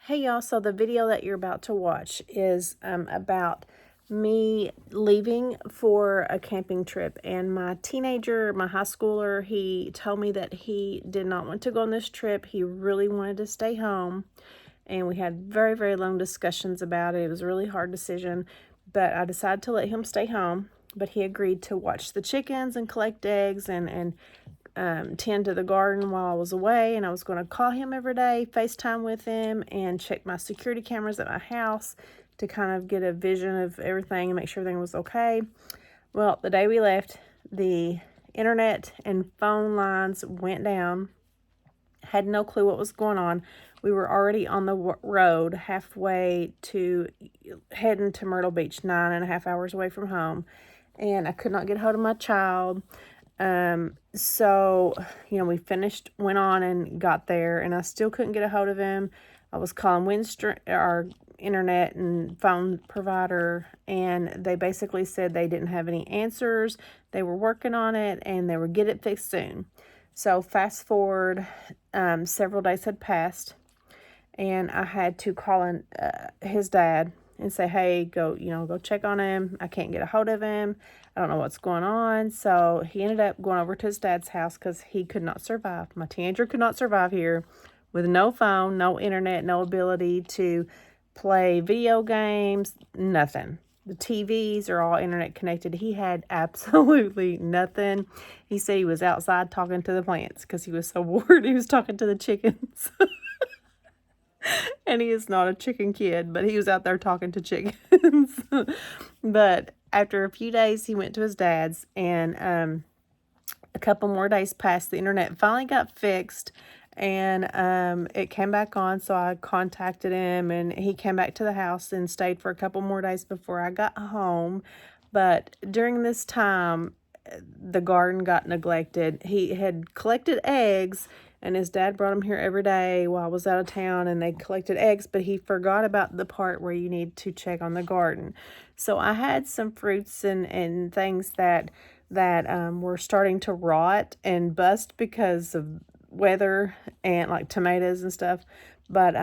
Hey y'all, so the video that you're about to watch is about me leaving for a camping trip, and my high schooler, he told me that he did not want to go on this trip. He really wanted to stay home, and we had very, very long discussions about it. It was a really hard decision, but I decided to let him stay home, but he agreed to watch the chickens and collect eggs and tend to the garden while I was away, and I was going to call him every day, FaceTime with him, and check my security cameras at my house to kind of get a vision of everything and make sure everything was okay. Well, the day we left, the internet and phone lines went down. Had no clue what was going on. We were already on the road halfway to heading to Myrtle Beach, 9.5 hours away from home, and I could not get a hold of my child. So, we went on and got there, and I still couldn't get a hold of him. I was calling our internet and phone provider, and they basically said they didn't have any answers. They were working on it, and they would get it fixed soon. So fast forward, several days had passed, and I had to call in, his dad and say, hey, go check on him. I can't get a hold of him. I don't know what's going on. So he ended up going over to his dad's house because he could not survive. My teenager could not survive here with no phone, no internet, no ability to play video games, nothing. The TVs are all internet connected. He had absolutely nothing. He said he was outside talking to the plants because he was so bored. He was talking to the chickens. And he is not a chicken kid, but he was out there talking to chickens. But after a few days, he went to his dad's, and a couple more days passed. The internet finally got fixed, and it came back on. So I contacted him, and he came back to the house and stayed for a couple more days before I got home. But during this time, the garden got neglected. He had collected eggs, and his dad brought them here every day while I was out of town, and they collected eggs, but he forgot about the part where you need to check on the garden. So I had some fruits and things that were starting to rot and bust because of weather, and like tomatoes and stuff. But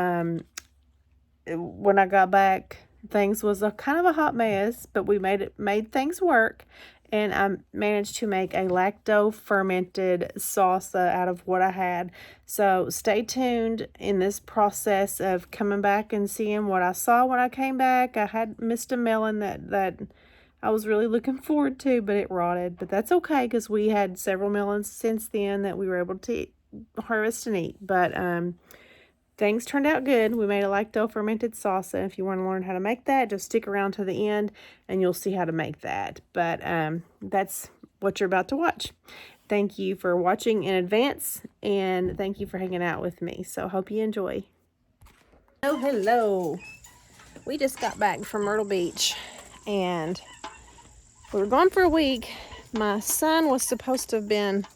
when I got back, things was a kind of a hot mess, but we made things work. And I managed to make a lacto fermented salsa out of what I had. So stay tuned in this process of coming back and seeing what I saw when I came back. I had missed a melon that I was really looking forward to, but it rotted. But that's okay, because we had several melons since then that we were able to harvest and eat. But things turned out good. We made a lacto fermented salsa. If you want to learn how to make that, just stick around to the end and you'll see how to make that. But that's what you're about to watch. Thank you for watching in advance, and thank you for hanging out with me. So hope you enjoy. Oh, hello. We just got back from Myrtle Beach, and we were gone for a week. My son was supposed to have been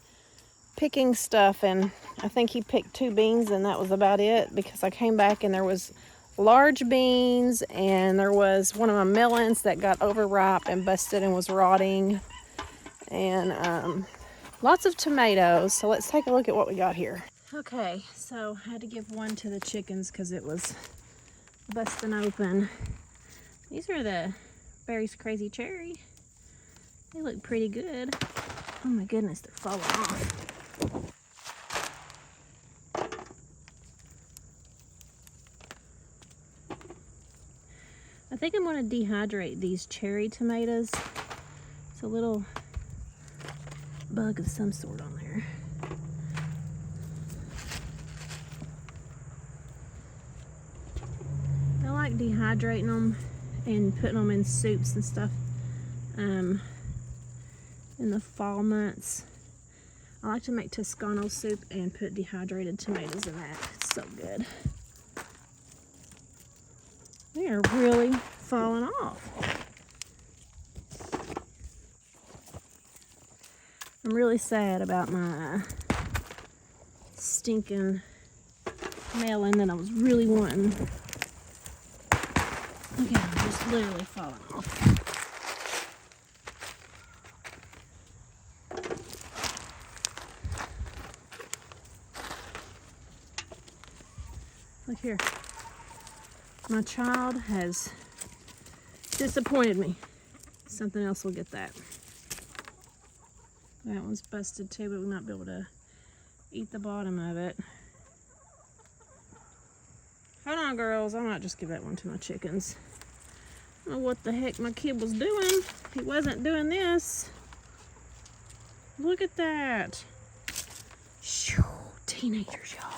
picking stuff, and I think he picked 2 beans, and that was about it, because I came back and there was large beans, and there was one of my melons that got overripe and busted and was rotting, and lots of tomatoes. So let's take a look at what we got here. Okay, so I had to give one to the chickens because it was busting open. These are the Berry's Crazy Cherry. They look pretty good. Oh my goodness, they're falling off. I think I'm going to dehydrate these cherry tomatoes. It's a little bug of some sort on there. I like dehydrating them and putting them in soups and stuff in the fall months. I like to make Toscano soup and put dehydrated tomatoes in that. It's so good. They are really falling off. I'm really sad about my stinking melon that I was really wanting. Look at them, just literally falling off. Look here. My child has disappointed me. Something else will get that. That one's busted too, but we might be able to eat the bottom of it. Hold on, girls. I might just give that one to my chickens. I don't know what the heck my kid was doing. He wasn't doing this. Look at that. Shoo, teenagers, y'all.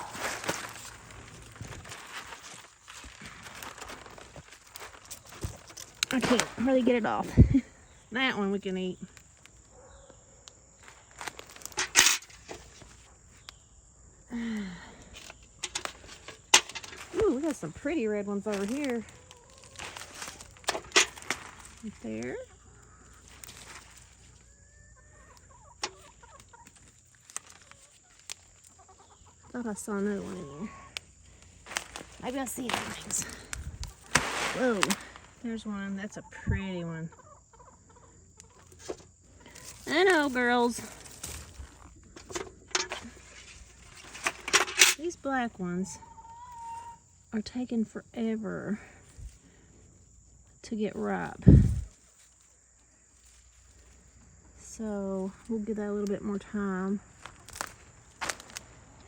I can't hardly get it off. That one we can eat. Ooh, we got some pretty red ones over here. Right there. Thought I saw another one in there. Maybe I see things. Whoa, there's one. That's a pretty one. I know, girls. These black ones are taking forever to get ripe. So we'll give that a little bit more time.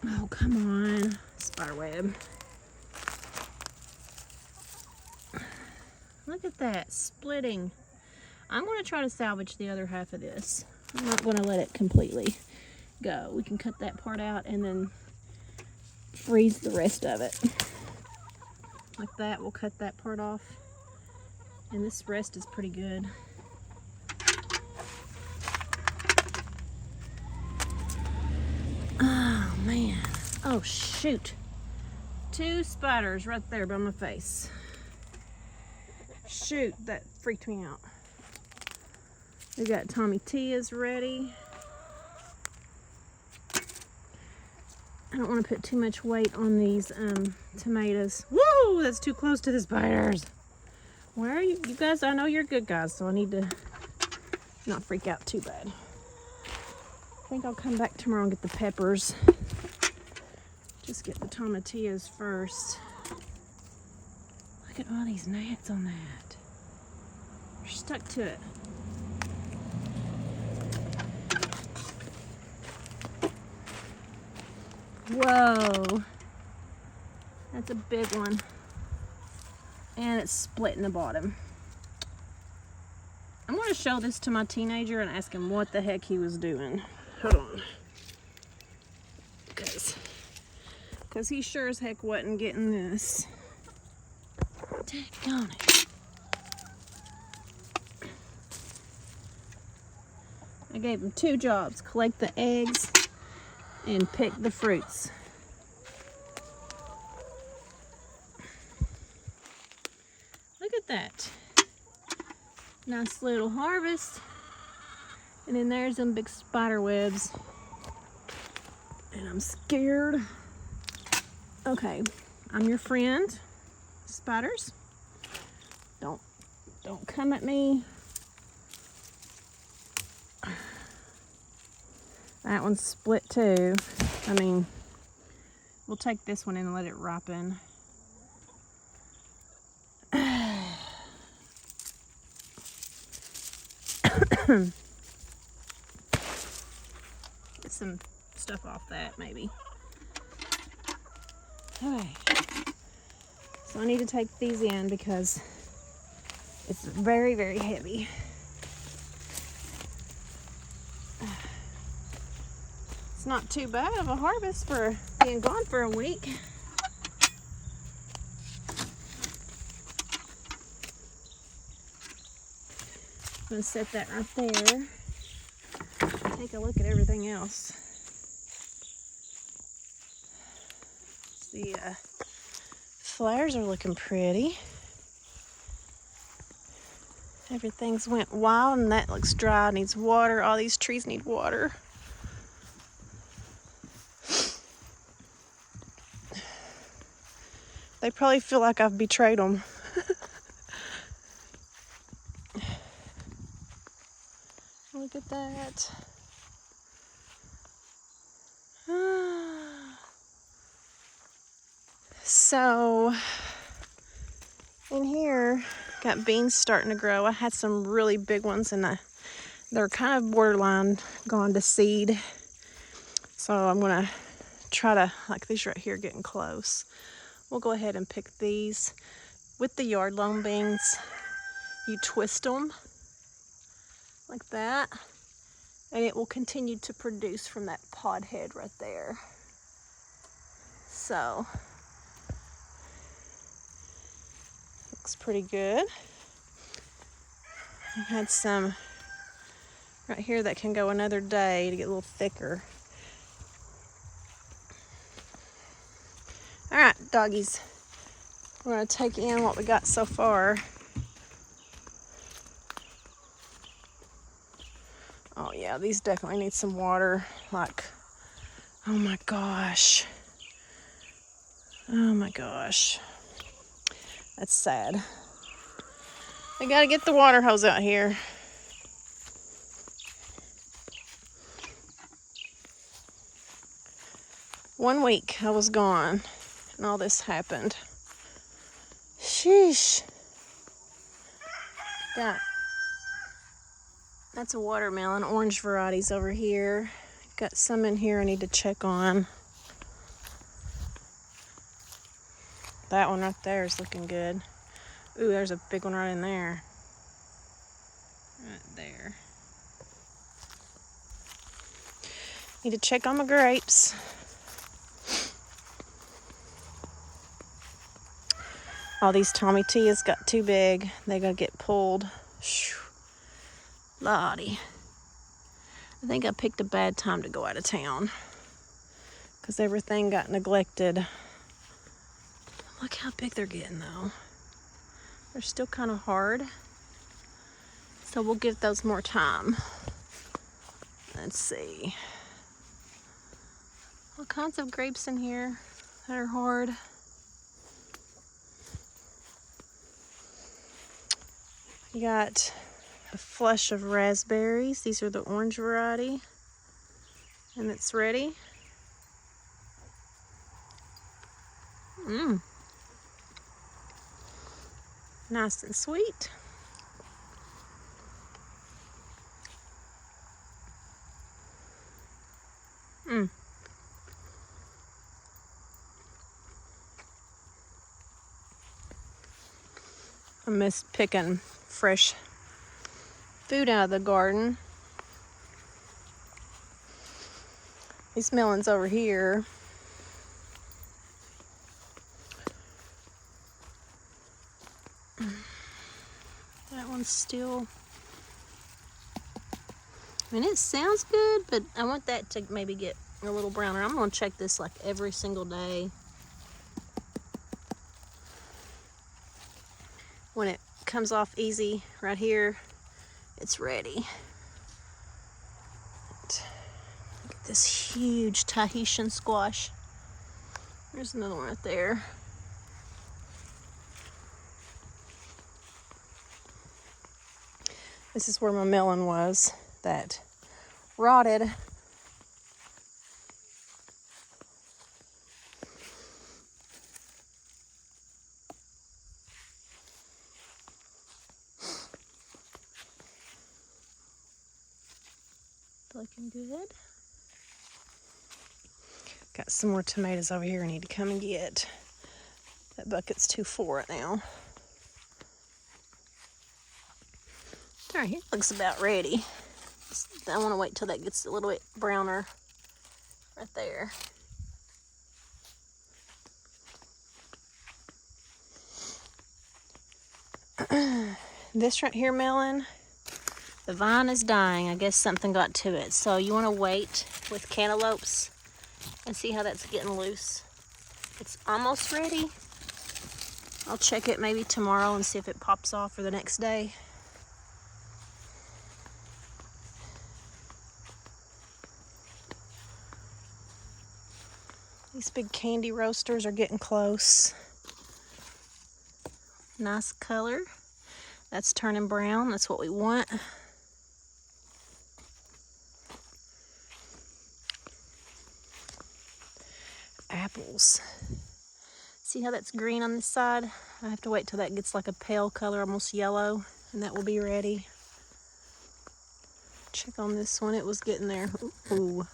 Oh, come on, spiderweb. Look at that, splitting. I'm going to try to salvage the other half of this. I'm not going to let it completely go. We can cut that part out and then freeze the rest of it. Like that, we'll cut that part off. And this rest is pretty good. Oh, man. Oh, shoot. 2 spiders right there by my face. Shoot, that freaked me out. We got Tommy Tia's ready. I don't want to put too much weight on these tomatoes. Whoa, that's too close to the spiders. Where are you? You guys, I know you're good guys, so I need to not freak out too bad. I think I'll come back tomorrow and get the peppers. Just get the tomatillas first. Look at all these gnats on that. They're stuck to it. Whoa. That's a big one. And it's split in the bottom. I'm going to show this to my teenager and ask him what the heck he was doing. Hold on. Because he sure as heck wasn't getting this. Daggone it. I gave him 2 jobs. Collect the eggs and pick the fruits. Look at that. Nice little harvest. And then there's them big spider webs. And I'm scared. Okay, I'm your friend. Spiders. Don't come at me. That one's split too. I mean, we'll take this one and let it ripen. Get some stuff off that maybe. Okay. So I need to take these in because it's very, very heavy. It's not too bad of a harvest for being gone for a week. I'm going to set that right there. Take a look at everything else. The flowers are looking pretty. Everything's went wild and that looks dry, needs water. All these trees need water. They probably feel like I've betrayed them. Look at that. So In here, got beans starting to grow. I had some really big ones and they're kind of borderline gone to seed. So I'm gonna try to, like these right here getting close. We'll go ahead and pick these. With the yard loam beans, you twist them like that, and it will continue to produce from that pod head right there. So, looks pretty good. I had some right here that can go another day to get a little thicker. All right, doggies. We're gonna take in what we got so far. Oh yeah, these definitely need some water. Like, oh my gosh. Oh my gosh. That's sad. I gotta get the water hose out here. One week I was gone and all this happened. Sheesh. That's a watermelon, orange varieties over here. Got some in here I need to check on. That one right there is looking good. Ooh, there's a big one right in there. Right there. Need to check on my grapes. All these Tommy Tias got too big. They gotta get pulled. Lottie. I think I picked a bad time to go out of town because everything got neglected. Look how big they're getting though. They're still kind of hard. So we'll give those more time. Let's see. All kinds of grapes in here that are hard. You got a flush of raspberries. These are the orange variety. And it's ready. Nice and sweet. I miss picking fresh food out of the garden. These melons over here. That one's still, I mean, it sounds good, but I want that to maybe get a little browner. I'm gonna check this like every single day. When it comes off easy right here, it's ready. Look at this huge Tahitian squash. There's another one right there. This is where my melon was that rotted. Looking good. Got some more tomatoes over here I need to come and get. That bucket's too full right now. All right, it looks about ready. I want to wait till that gets a little bit browner right there. This right here melon, the vine is dying. I guess something got to it. So you want to wait with cantaloupes and see how that's getting loose. It's almost ready. I'll check it maybe tomorrow and see if it pops off for the next day. These big candy roasters are getting close. Nice color. That's turning brown. That's what we want. apples. See how that's green on this side? I have to wait till that gets like a pale color, almost yellow, and that will be ready. Check on this one, it was getting there. Ooh,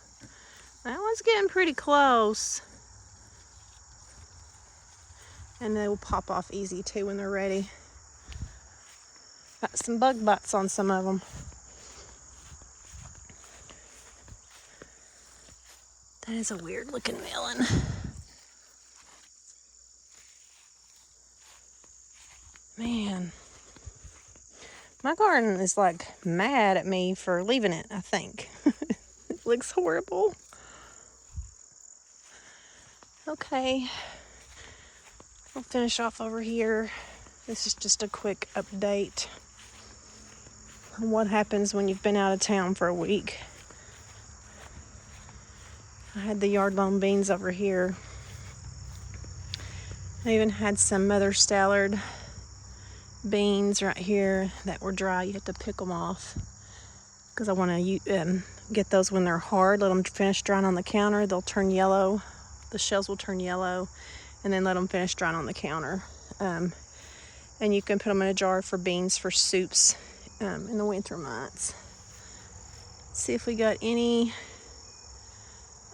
that one's getting pretty close. And they will pop off easy too when they're ready. Got some bug bites on some of them. That is a weird looking melon. Man, my garden is like mad at me for leaving it, I think. It looks horrible. Okay, we'll finish off over here. This is just a quick update on what happens when you've been out of town for a week. I had the yard loam beans over here. I even had some Mother Stallard beans right here that were dry. You have to pick them off because I want to get those when they're hard. Let them finish drying on the counter. They'll turn yellow. The shells will turn yellow, and then let them finish drying on the counter. And you can put them in a jar for beans for soups in the winter months. Let's see if we got any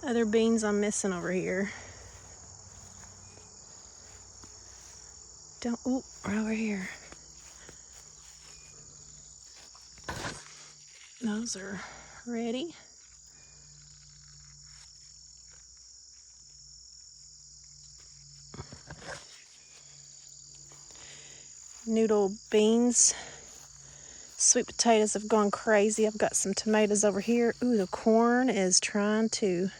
other beans I'm missing over here. Right over here. Those are ready. Noodle beans. Sweet potatoes have gone crazy. I've got some tomatoes over here. Ooh, the corn is trying to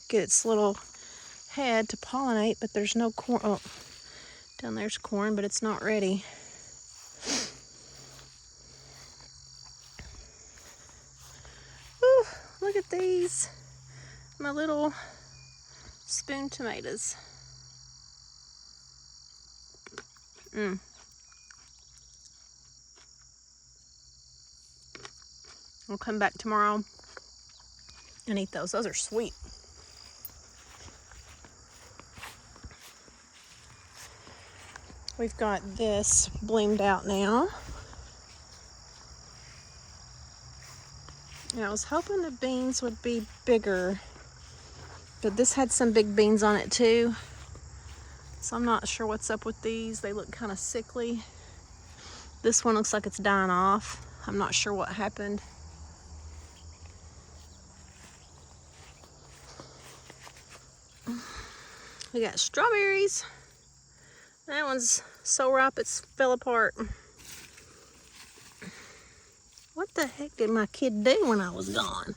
get its little head to pollinate, but there's no corn. Oh, down there's corn, but it's not ready. Ooh, look at these. My little spoon tomatoes. I'll come back tomorrow and eat those. Those are sweet. We've got this bloomed out now. And I was hoping the beans would be bigger, but this had some big beans on it too. So I'm not sure what's up with these. They look kind of sickly. This one looks like it's dying off. I'm not sure what happened. We got strawberries. That one's so ripe it's fell apart. What the heck did my kid do when I was gone?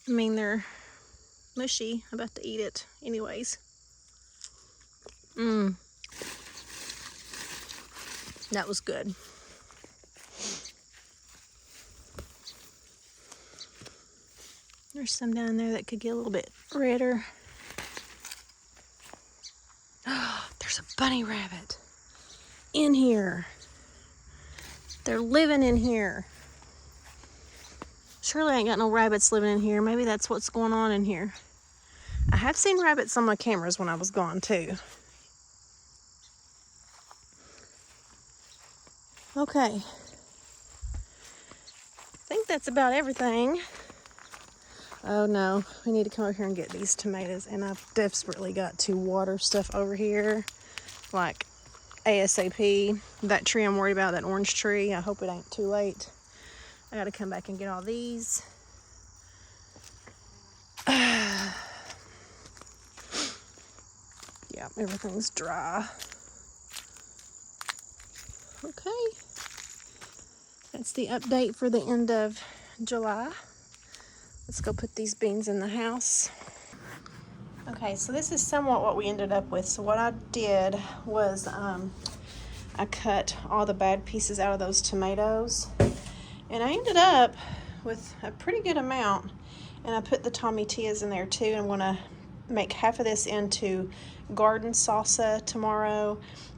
I mean, they're mushy. I'm about to eat it anyways. That was good. There's some down there that could get a little bit redder. Oh, there's a bunny rabbit in here. They're living in here. Surely I ain't got no rabbits living in here. Maybe that's what's going on in here. I have seen rabbits on my cameras when I was gone too. Okay. I think that's about everything. Oh no, we need to come over here and get these tomatoes, and I've desperately got to water stuff over here, like ASAP. That tree I'm worried about, that orange tree, I hope it ain't too late. I gotta come back and get all these. Yeah, everything's dry. Okay, that's the update for the end of July. Let's go put these beans in the house. Okay, so this is somewhat what we ended up with. So what I did was I cut all the bad pieces out of those tomatoes, and I ended up with a pretty good amount, and I put the tomatillas in there too. I'm gonna make half of this into garden salsa tomorrow,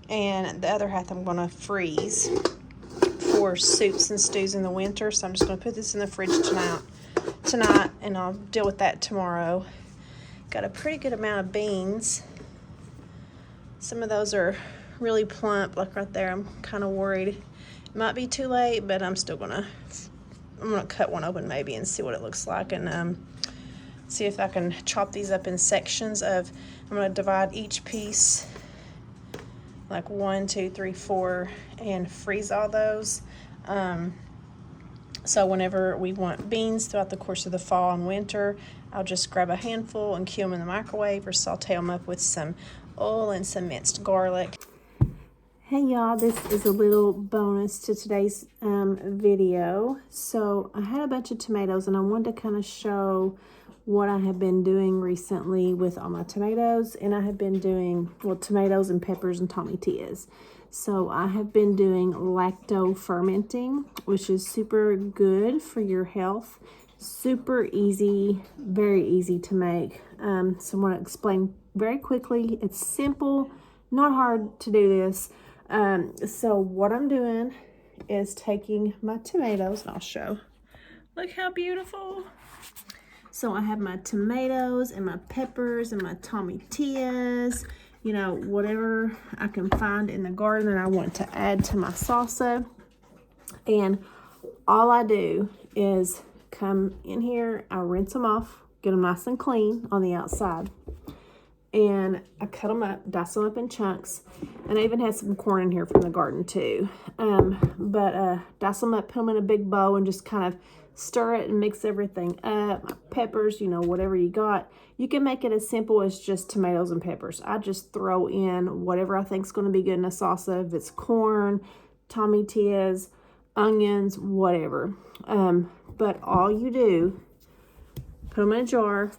and the other half I'm gonna freeze. for soups and stews in the winter. So I'm just going to put this in the fridge tonight, and I'll deal with that tomorrow. Got a pretty good amount of beans. Some of those are really plump, like right there. I'm kind of worried. It might be too late, but I'm gonna cut one open maybe and see what it looks like, and see if I can chop these up in sections of, I'm gonna divide each piece like 1, 2, 3, 4, and freeze all those. So whenever we want beans throughout the course of the fall and winter, I'll just grab a handful and cue them in the microwave or saute them up with some oil and some minced garlic. Hey y'all, this is a little bonus to today's video. So I had a bunch of tomatoes and I wanted to kind of show what I have been doing recently with all my tomatoes. And I have been doing, well, tomatoes and peppers and tomatillas. So I have been doing lacto fermenting, which is super good for your health. Super easy, very easy to make. So I want to explain very quickly. It's simple, not hard to do this. So what I'm doing is taking my tomatoes, and I'll show. Look how beautiful. So I have my tomatoes and my peppers and my tomatillas, you know, whatever I can find in the garden that I want to add to my salsa. And all I do is come in here, I rinse them off, get them nice and clean on the outside. And I cut them up, dice them up in chunks. And I even had some corn in here from the garden too. Dice them up, put them in a big bowl, and just kind of stir it and mix everything up. My peppers, you know, whatever you got. You can make it as simple as just tomatoes and peppers. I just throw in whatever I think is going to be good in a salsa. If it's corn, tomatillas, onions, whatever. But all you do, put them in a jar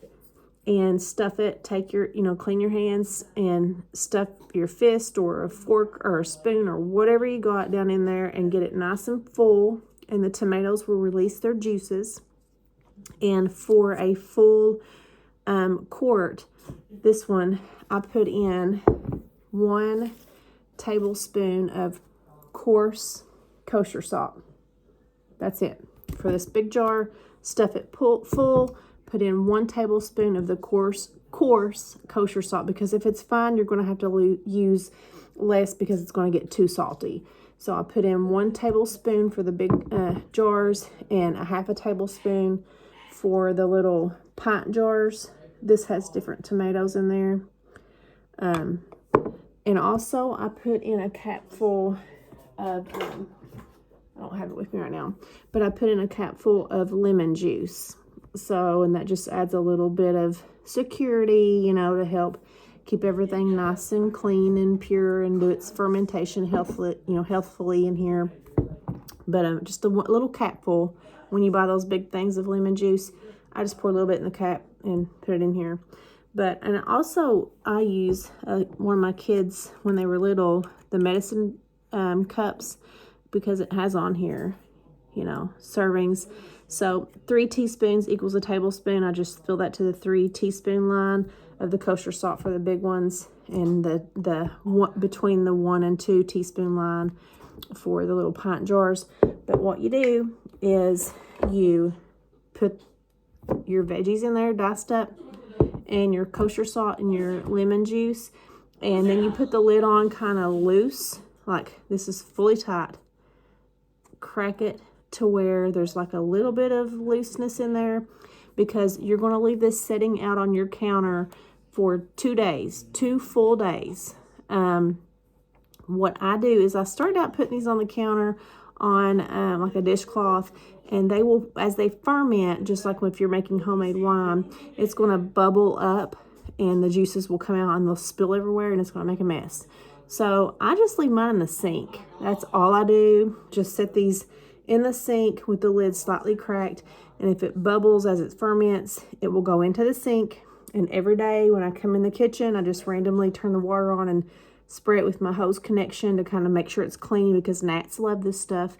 and stuff it. Take your, you know, clean your hands and stuff your fist or a fork or a spoon or whatever you got down in there and get it nice and full. And the tomatoes will release their juices. And for a full quart, this one, I put in 1 tablespoon of coarse kosher salt. That's it. For this big jar, stuff it full. Put in 1 tablespoon of the coarse kosher salt, because if it's fine, you're going to have to use less because it's going to get too salty. So I put in 1 tablespoon for the big jars and a 1/2 tablespoon for the little pint jars. This has different tomatoes in there. And also I put in a capful of, I don't have it with me right now, but I put in a capful of lemon juice. So, and that just adds a little bit of security, you know, to help keep everything nice and clean and pure and do its fermentation healthfully in here. But just a little capful. When you buy those big things of lemon juice, I just pour a little bit in the cap and put it in here. And also I use one of my kids, when they were little, the medicine cups, because it has on here, you know, servings. So 3 teaspoons equals a tablespoon. I just fill that to the 3 teaspoon line of the kosher salt for the big ones, and between the 1 and 2 teaspoon line for the little pint jars. But what you do is you put your veggies in there diced up, and your kosher salt and your lemon juice, and then you put the lid on kind of loose, like this is fully tight. Crack it to where there's like a little bit of looseness in there, because you're going to leave this setting out on your counter for 2 days, 2 full days. What I do is I start out putting these on the counter on like a dishcloth, and they will, as they ferment, just like if you're making homemade wine, it's going to bubble up and the juices will come out and they'll spill everywhere and it's going to make a mess. So I just leave mine in the sink. That's all I do. Just set these in the sink with the lid slightly cracked, and if it bubbles as it ferments, it will go into the sink. And every day when I come in the kitchen, I just randomly turn the water on and spray it with my hose connection to kind of make sure it's clean, because gnats love this stuff.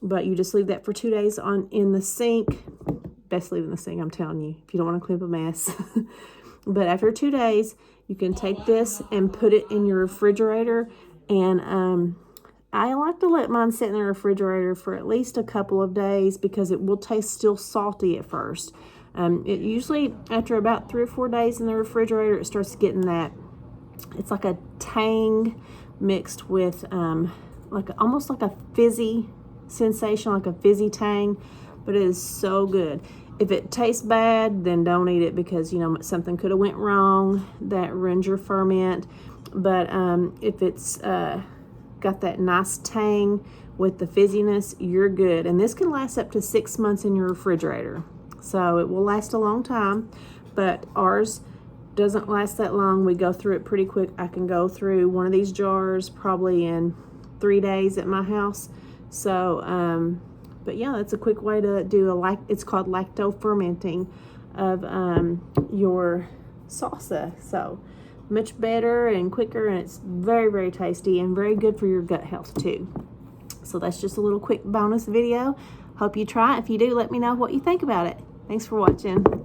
But you just leave that for 2 days in the sink. Best leave in the sink, I'm telling you, if you don't want to clean up a mess. But after 2 days, you can take this and put it in your refrigerator, and I like to let mine sit in the refrigerator for at least a couple of days because it will taste still salty at first. It usually, after about 3 or 4 days in the refrigerator, it starts getting that, it's like a tang mixed with almost like a fizzy sensation, like a fizzy tang, but it is so good. If it tastes bad, then don't eat it because, you know, something could have went wrong that ruins your ferment. But if it's got that nice tang with the fizziness, you're good. And this can last up to 6 months in your refrigerator. So it will last a long time, but ours doesn't last that long. We go through it pretty quick. I can go through one of these jars probably in 3 days at my house. So, but yeah, that's a quick way to do it's called lacto fermenting of your salsa. So much better and quicker, and it's very, very tasty and very good for your gut health too. So that's just a little quick bonus video. Hope you try it. If you do, let me know what you think about it. Thanks for watching.